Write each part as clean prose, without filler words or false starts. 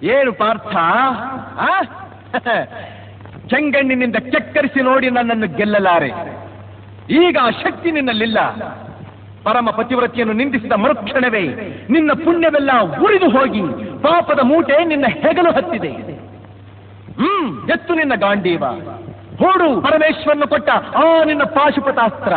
ಏನು ಪಾರ್ಥ, ಚೆಂಗಣ್ಣಿನಿಂದ ಕೆಕ್ಕರಿಸಿ ನೋಡಿ ನನ್ನನ್ನು ಗೆಲ್ಲಲಾರೆ. ಈಗ ಆ ಶಕ್ತಿ ನಿನ್ನಲ್ಲಿಲ್ಲ. ಪರಮ ಪತಿವ್ರತಿಯನ್ನು ನಿಂದಿಸಿದ ಮರುಕ್ಷಣವೇ ನಿನ್ನ ಪುಣ್ಯವೆಲ್ಲ ಉರಿದು ಹೋಗಿ ಪಾಪದ ಮೂಟೆ ನಿನ್ನ ಹೆಗಲು ಹತ್ತಿದೆ. ಎತ್ತು ನಿನ್ನ ಗಾಂಡೀವ, ಹೂಡು ಪರಮೇಶ್ವರನು ಕೊಟ್ಟ ಆ ನಿನ್ನ ಪಾಶುಪತಾಸ್ತ್ರ.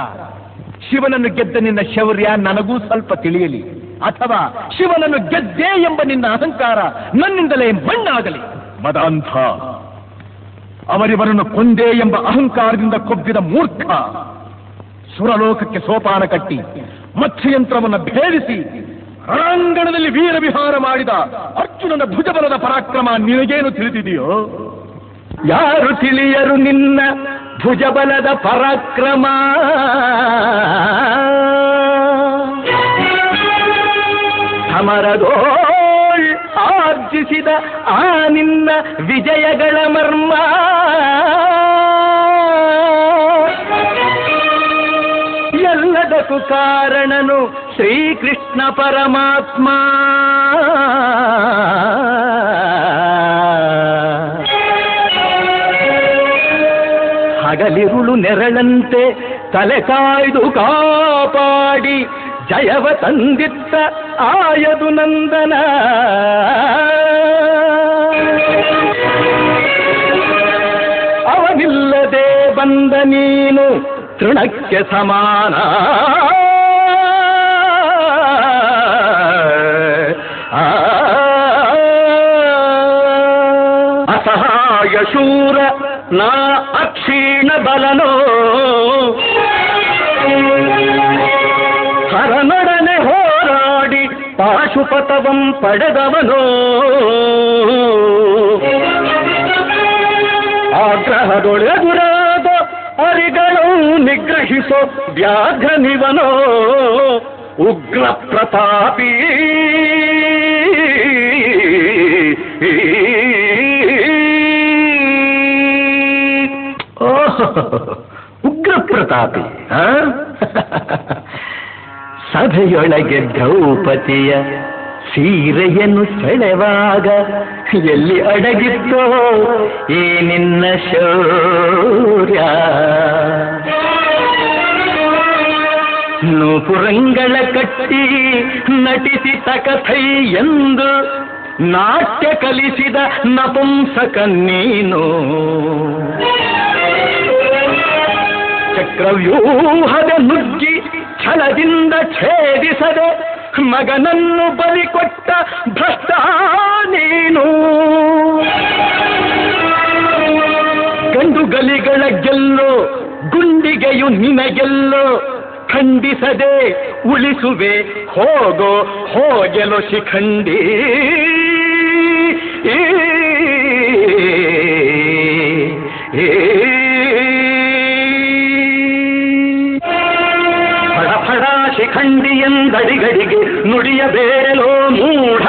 ಶಿವನನ್ನು ಗೆದ್ದ ನಿನ್ನ ಶೌರ್ಯ ನನಗೂ ಸ್ವಲ್ಪ ತಿಳಿಯಲಿ, ಅಥವಾ ಶಿವನನ್ನು ಗೆದ್ದೆ ಎಂಬ ನಿನ್ನ ಅಹಂಕಾರ ನನ್ನಿಂದಲೇ ಮಣ್ಣಾಗಲಿ. ಮದಾಂಧ, ಅವರಿವರನ್ನು ಕೊಂದೇ ಎಂಬ ಅಹಂಕಾರದಿಂದ ಕೊಬ್ಬಿದ ಮೂರ್ಖ, ಸುರಲೋಕಕ್ಕೆ ಸೋಪಾನ ಕಟ್ಟಿ ಮತ್ಸ್ಯಯಂತ್ರವನ್ನು ಭೇದಿಸಿ ರಣಾಂಗಣದಲ್ಲಿ ವೀರ ವಿಹಾರ ಮಾಡಿದ ಅರ್ಜುನನ ಭುಜಬಲದ ಪರಾಕ್ರಮ ನಿನಗೇನು ತಿಳಿದಿದೆಯೋ? ಯಾರು ತಿಳಿಯರು ನಿನ್ನ ಭುಜಬಲದ ಪರಾಕ್ರಮ? ಸಮರದೋಳ್ ಆರ್ಜಿಸಿದ ಆ ನಿನ್ನ ವಿಜಯಗಳ ಮರ್ಮ ಎಲ್ಲದಕ್ಕೂ ಕಾರಣನು ಶ್ರೀಕೃಷ್ಣ ಪರಮಾತ್ಮ. ಹಗಲಿರುಳು ನೆರಳಂತೆ ತಲೆ ಕಾಯ್ದು ಕಾಪಾಡಿ ಜಯವ ತಂದಿತ್ತ ಆಯದು ನಂದನ. ಅವನಿಲ್ಲದೆ ಬಂದ ನೀನು ತೃಣಕ್ಕೆ ಸಮಾನ. ಅಸಹಾಯ ಶೂರ ನಾ ಅಕ್ಷೀಣ ಬಲನೋ, ಹರನೊಡನೆ ಹೋರಾಡಿ ಪಾಶುಪತವಂ ಪಡೆದವನೋ. ಆಗ್ರಹದೊಳೆದುರಾದ ಅರಿಗಳು ನಿಗ್ರಹಿಸೋ ವ್ಯಾಘ್ರನಿವನೋ. ಉಗ್ರ ಪ್ರತಾಪಿ ಉಗ್ರ ಪ್ರತಾಪಿ. ಸಭೆಯೊಳಗೆ ದ್ರೌಪದಿಯ ಸೀರೆಯನ್ನು ಸೆಳೆವಾಗ ಎಲ್ಲಿ ಅಡಗಿತ್ತೋ ಈ ನಿನ್ನ ಶೌರ್ಯ? ನೂಪುರಂಗಳ ಕಟ್ಟಿ ನಟಿಸಿ ತಕಥೈ ಎಂದು ನಾಟ್ಯ ಕಲಿಸಿದ ನಪುಂಸಕ ನೀನು. ಚಕ್ರವ್ಯೂಹದ ನುಗ್ಗಿ ಛಲದಿಂದ ಛೇದಿಸದೆ ಮಗನನ್ನು ಬಲಿ ಕೊಟ್ಟ ಭ್ರಷ್ಟ ನೀನು. ಗಂಡುಗಲಿಗಳ ಗೆಲ್ಲೋ ಗುಂಡಿಗೆಯು ನಿನಗೆಲ್ಲೋ ಖಂಡಿಸದೆ ಉಳಿಸುವೆ ಹೋಗೋ ಹೋಗೆಲೋ ಶಿಖಂಡಿ. ಫಡ ಶಿಖಂಡಿ ಎಂದಡಿಗಡಿಗೆ ನುಡಿಯಬೇರೆಲೋ ಮೂಢ.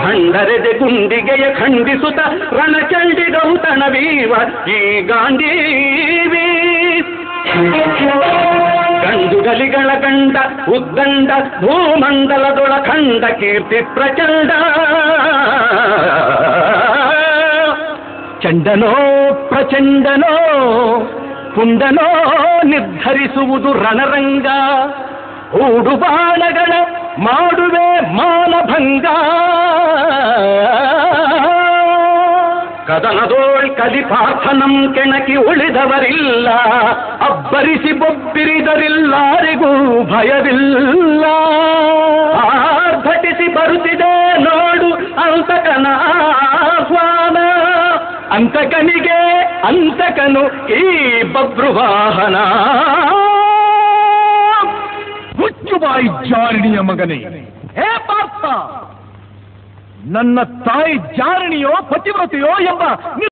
ಭಂಡರೆದೆ ಗುಂಡಿಗೆಯ ಖಂಡಿಸುತ್ತ ರಣಚಂಡಿಗೌತಣವೀವ ಈ ಗಾಂಧೀವಿ. ಗಂಡುಗಲಿಗಳ ಗಂಡ ಉದ್ದಂಡ ಭೂಮಂಡಲದೊಳ ಖಂಡ ಕೀರ್ತಿ ಪ್ರಚಂಡ. ಚಂಡನೋ ಪ್ರಚಂಡನೋ ಪುಂಡನೋ ನಿರ್ಧರಿಸುವುದು ರಣರಂಗ. ಹೂಡುಬಾಣಗಳ ಮಾಡುವೆ ಮಾನಭಂಗ. ಕದನದೋಳ್ ಕಲಿಪಾರ್ಥನಂ ಕೆಣಕಿ ಉಳಿದವರಿಲ್ಲ. ಅಬ್ಬರಿಸಿ ಬೊಬ್ಬಿರಿದರಿಲ್ಲಾರಿಗೂ ಭಯವಿಲ್ಲ. ಆರ್ಭಟಿಸಿ ಬರುತ್ತಿದೆ ನೋಡು ಅಂತಕನ ಆಹ್ವಾನ. ಅಂತಕನಿಗೆ ಅಂತಕನು ಈ ಬಭ್ರುವಾಹನ. ಮುಚ್ಚುಬಾಯಿ ಜಾರಿಣಿಯ ಮಗನೇ, ಹೇ ಪಾರ್ಥ, ನನ್ನ ತಾಯಿ ಜಾರಣಿಯೋ ಪತಿವ್ರತೆಯೋ ಎಂಬ